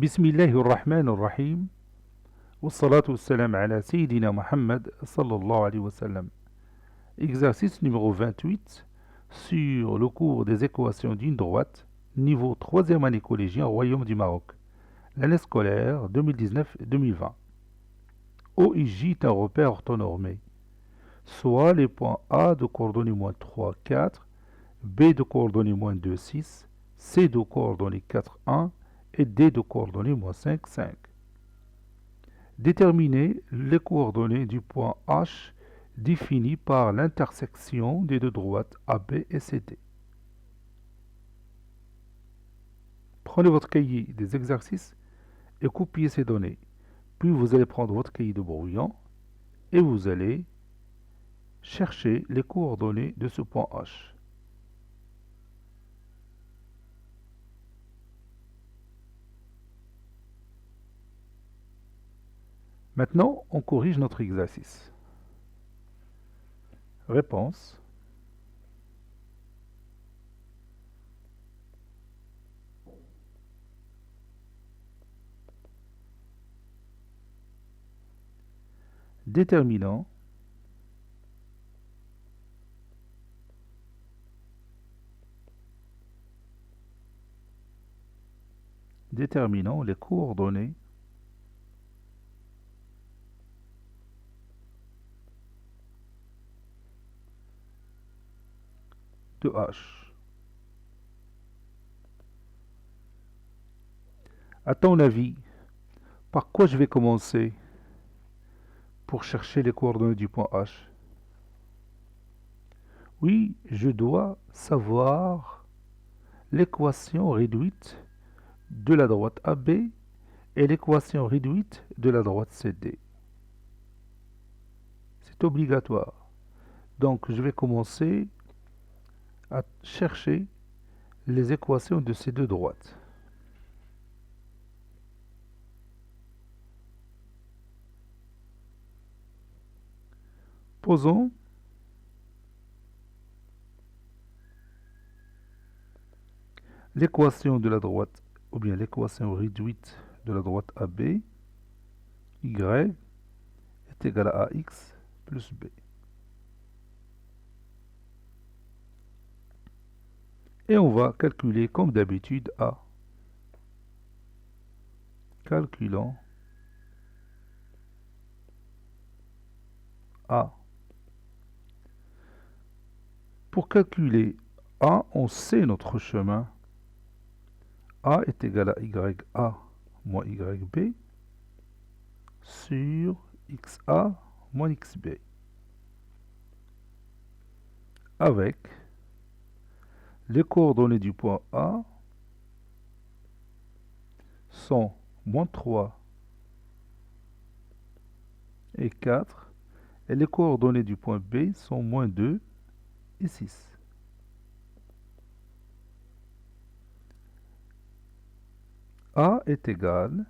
بسم الله الرحمن الرحيم والصلاة والسلام على سيدنا Mohammed sallallahu alayhi wa sallam. Exercice numéro 28 sur le cours des équations d'une droite, niveau 3e année collégien au Royaume du Maroc, l'année scolaire 2019-2020. O et J est un repère orthonormé, soit les points A de coordonnées moins 3, 4, B de coordonnées moins 2, 6, C de coordonnées 4, 1 et D de coordonnées moins 5, 5. Déterminer les coordonnées du point H défini par l'intersection des deux droites AB et CD. Prenez votre cahier des exercices et copiez ces données. Puis vous allez prendre votre cahier de brouillon et vous allez chercher les coordonnées de ce point H. Maintenant, on corrige notre exercice. Réponse. Déterminant les coordonnées de H. À ton avis, par quoi je vais commencer pour chercher les coordonnées du point H? Oui, je dois savoir l'équation réduite de la droite AB et l'équation réduite de la droite CD. C'est obligatoire. Donc, je vais commencer à chercher les équations de ces deux droites. Posons l'équation de la droite, ou bien l'équation réduite de la droite AB, y est égal à ax plus b. Et on va calculer comme d'habitude A. Calculons A. Pour calculer A, on sait notre chemin. A est égal à YA moins YB sur XA moins XB. Avec les coordonnées du point A sont moins 3 et 4, et les coordonnées du point B sont moins 2 et 6. A est égal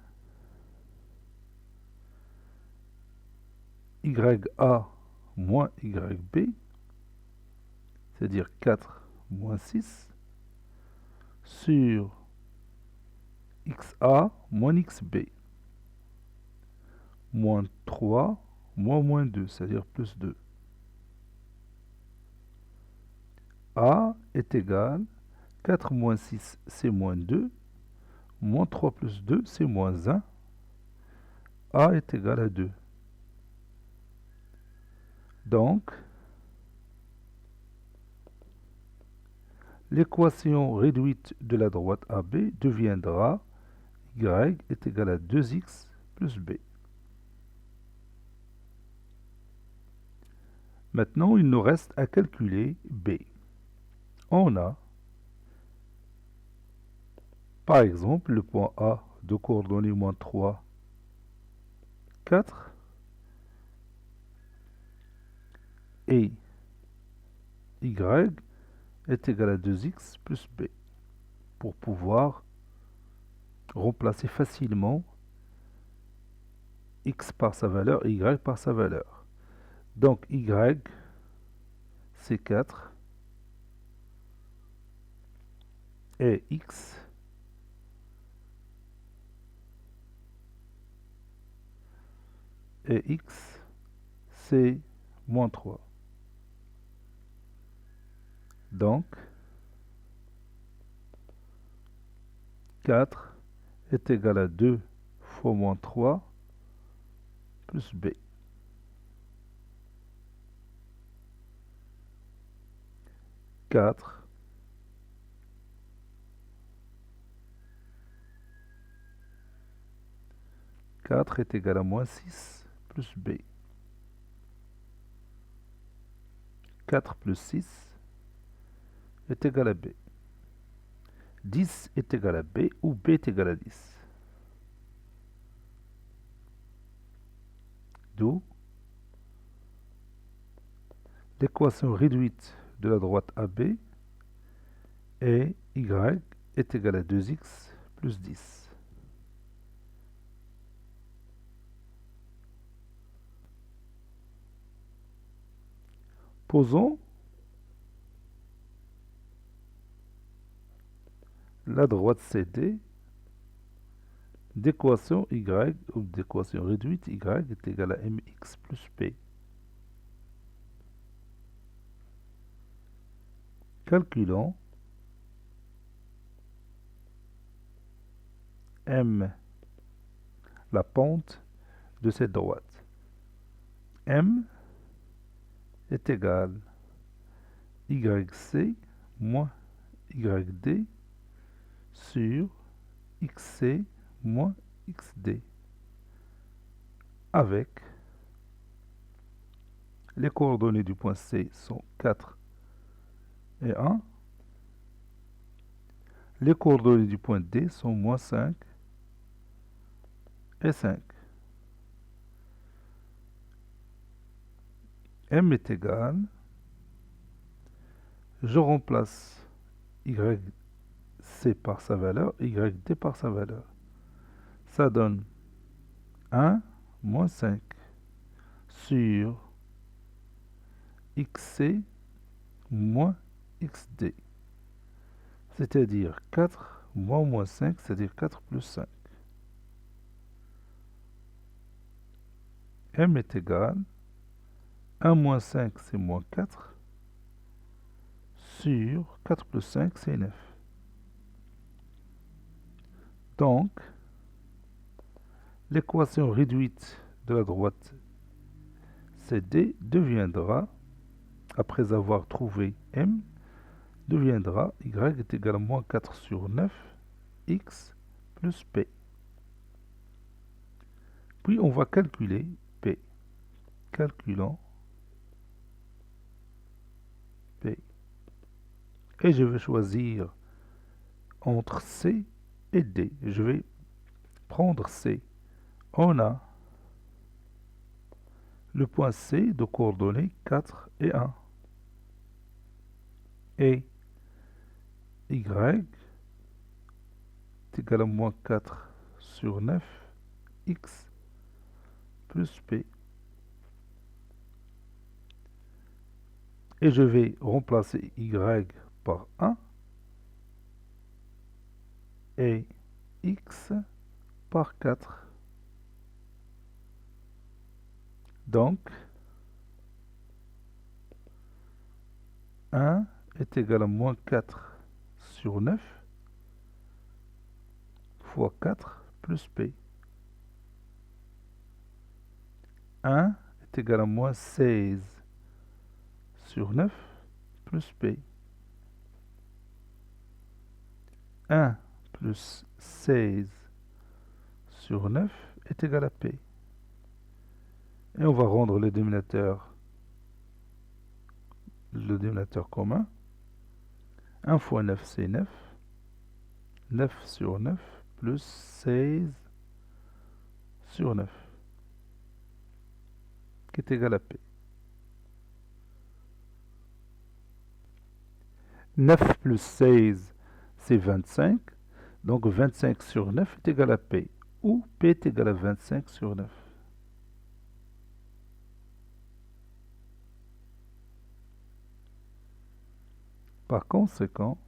YA moins YB, c'est-à-dire 4 moins 6, sur XA moins XB, moins 3 moins 2, c'est-à-dire plus 2. A est égal 4 moins 6, c'est moins 2, moins 3 plus 2, c'est moins 1. A est égal à 2. Donc, l'équation réduite de la droite AB deviendra y est égal à 2x plus b. Maintenant, il nous reste à calculer b. On a, par exemple, le point A de coordonnées moins 3, 4, et y est égal à 2x plus b, pour pouvoir remplacer facilement x par sa valeur et y par sa valeur. Donc y, c'est 4, et x, et x, c'est moins 3. Donc, 4 est égal à 2 fois moins 3 plus b. 4 4 est égal à moins 6 plus b. 4 plus 6 est égal à b. 10 est égal à b ou b est égal à 10. D'où l'équation réduite de la droite AB est y est égal à 2x plus 10. Posons la droite CD d'équation y ou d'équation réduite y est égal à mx plus p. Calculons m, la pente de cette droite. M est égal à YC moins YD sur XC moins XD avec les coordonnées du point C sont 4 et 1. Les coordonnées du point D sont moins 5 et 5. M est égal, je remplace YC par sa valeur, YD par sa valeur. Ça donne 1 moins 5 sur XC moins XD. C'est-à-dire 4 moins 5, c'est-à-dire 4 plus 5. M est égal, 1 moins 5 c'est moins 4, sur 4 plus 5 c'est 9. Donc, l'équation réduite de la droite CD deviendra, après avoir trouvé M, deviendra y est égal à moins 4 sur 9, x plus p. Puis on va calculer p. Calculons p. Et je vais choisir entre C et D. Je vais prendre C. On a le point C de coordonnées 4 et 1. Et y est égal à moins 4 sur 9, x plus p. Et je vais remplacer y par 1 et x par 4. Donc, 1 est égal à moins 4 sur 9 fois 4 plus p. 1 est égal à moins 16 sur 9 plus p. 1 plus 16 sur 9 est égal à p. Et on va rendre le dénominateur commun. 1 fois 9 c'est 9. 9 sur 9 plus 16 sur 9 qui est égal à p. 9 plus 16 c'est 25. Donc 25 sur 9 est égal à p. Ou p est égal à 25 sur 9. Par conséquent,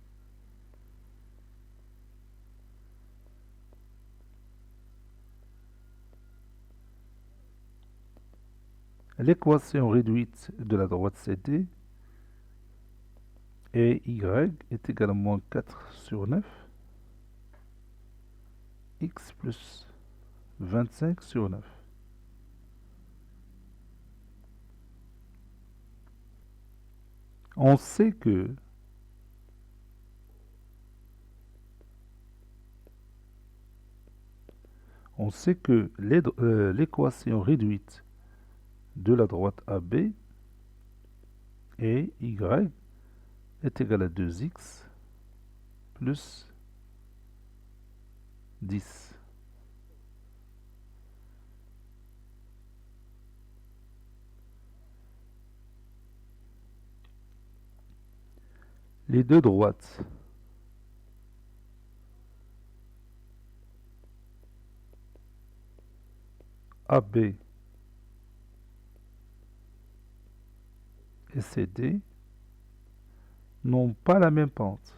l'équation réduite de la droite CD et y est égal à moins 4 sur 9, x plus 25 sur 9. On sait que l'équation réduite de la droite AB et y est égale à 2x plus 10. Les deux droites AB et CD n'ont pas la même pente.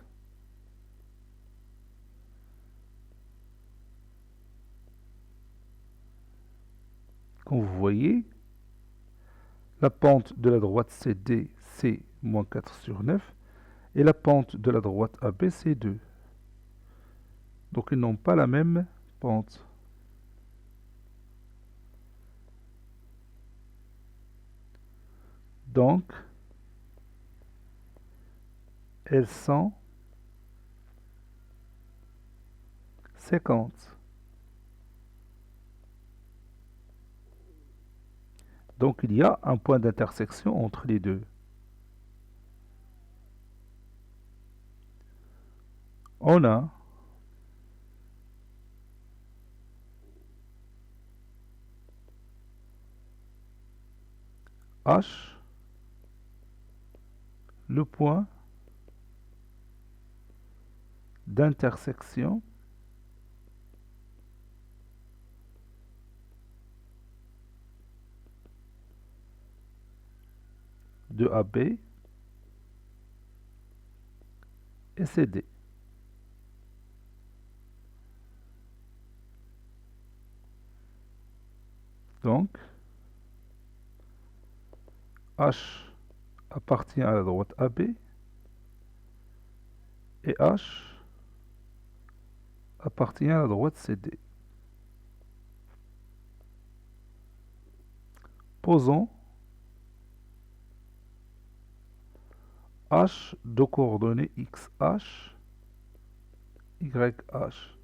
Comme vous voyez, la pente de la droite CD, c'est moins 4 sur 9, et la pente de la droite AB, c'est 2. Donc ils n'ont pas la même pente. Donc, elles sont 50. Donc il y a un point d'intersection entre les deux. On a H, le point d'intersection de AB et CD. Donc, H appartient à la droite AB et H appartient à la droite CD. Posons H de coordonnées XH, YH.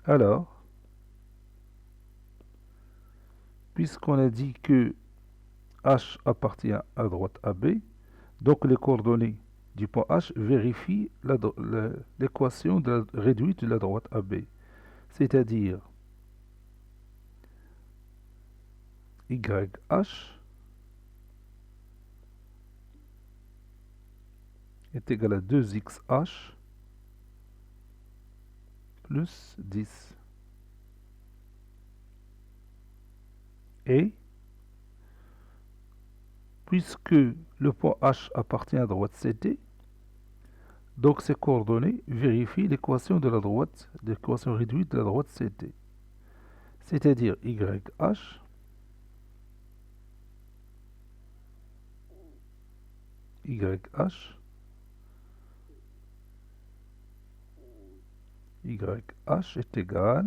Alors, puisqu'on a dit que H appartient à la droite AB, donc les coordonnées du point H vérifient l'équation réduite de la droite AB. C'est-à-dire YH est égal à 2XH plus 10. Et puisque le point H appartient à la droite CD, donc ces coordonnées vérifient l'équation de la droite, l'équation réduite de la droite CD. C'est-à-dire YH est égal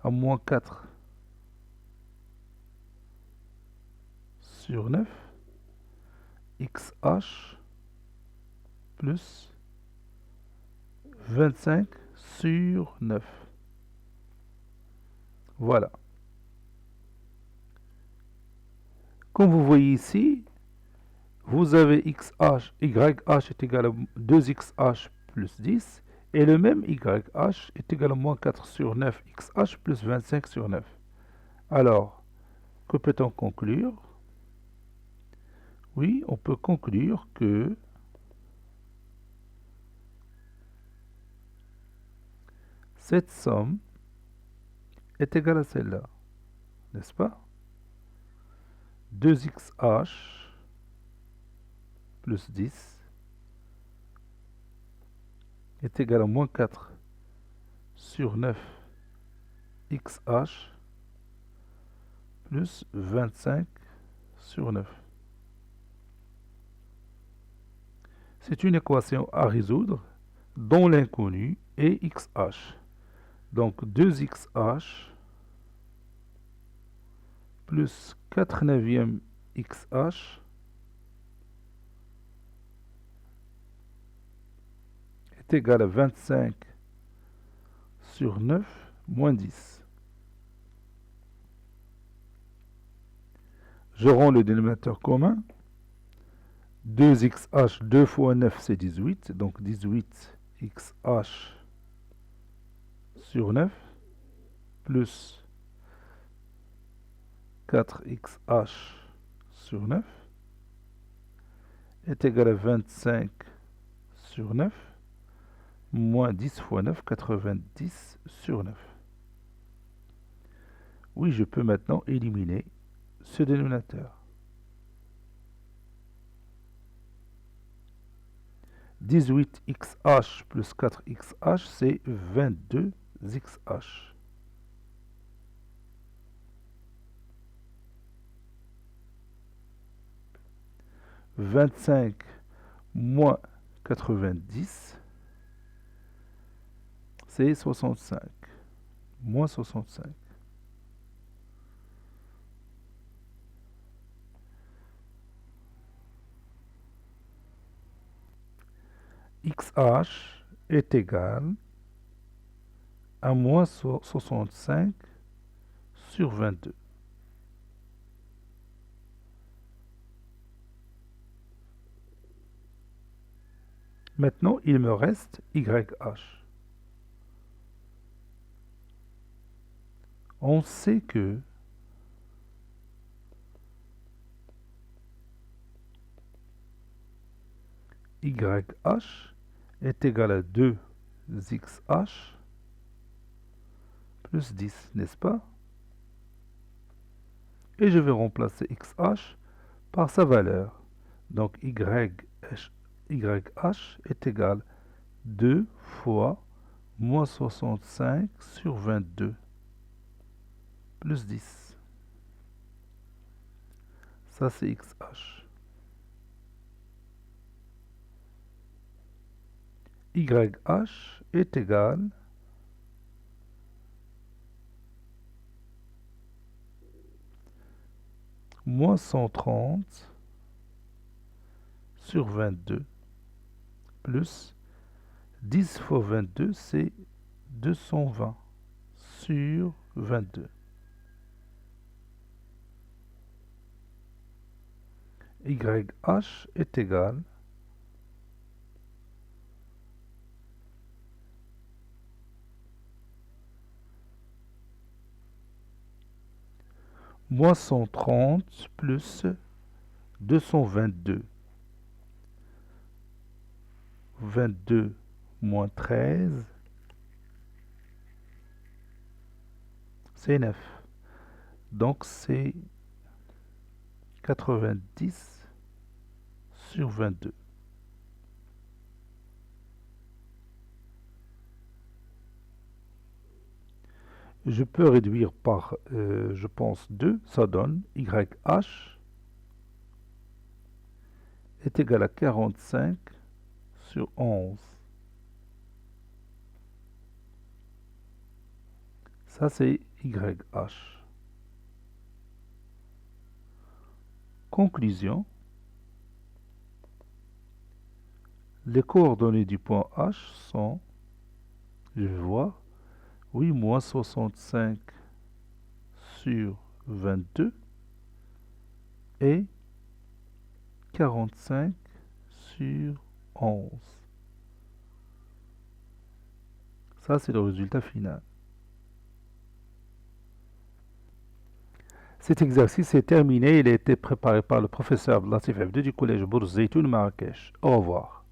à moins 4 sur 9 XH plus 25 sur 9. Voilà. Comme vous voyez ici, vous avez YH est égal à 2XH plus 10, et le même YH est égal à moins 4 sur 9 XH plus 25 sur 9. Alors, que peut-on conclure? Oui, on peut conclure que cette somme est égale à celle-là, n'est-ce pas? 2XH plus 10 est égal à moins 4 sur 9 XH plus 25 sur 9. C'est une équation à résoudre dont l'inconnu est XH. Donc 2XH plus 4 neuvièmes XH est égal à 25 sur 9 moins 10. Je rends le dénominateur commun. 2XH, 2 fois 9, c'est 18. Donc 18XH sur 9 plus 4XH sur 9 est égal à 25 sur 9 moins 10 fois 9, 90 sur 9. Oui, je peux maintenant éliminer ce dénominateur. 18XH plus 4XH, c'est 22XH. « 25 moins 90, c'est 65. Moins 65. XH est égal à moins 65 sur 22. Maintenant, il me reste YH. On sait que YH est égal à 2XH plus 10, n'est-ce pas? Et je vais remplacer XH par sa valeur. Donc YH est égal à 2 fois moins 65 sur 22 plus 10. Ça, c'est XH. YH est égal à moins 130 sur 22 plus 10 fois 22, c'est 220 sur 22. YH est égal moins 130 plus 222. 22 moins 13, c'est 9. Donc c'est 90 sur 22. Je peux réduire par, je pense, 2, ça donne YH est égal à 45 sur 11. Ça, c'est YH. Conclusion. Les coordonnées du point H sont, je vais voir, oui, moins 65 sur 22 et 45 sur 11. Ça, c'est le résultat final. Cet exercice est terminé. Il a été préparé par le professeur Latif Abdou du collège Bourz Zeytoun Marrakech. Au revoir.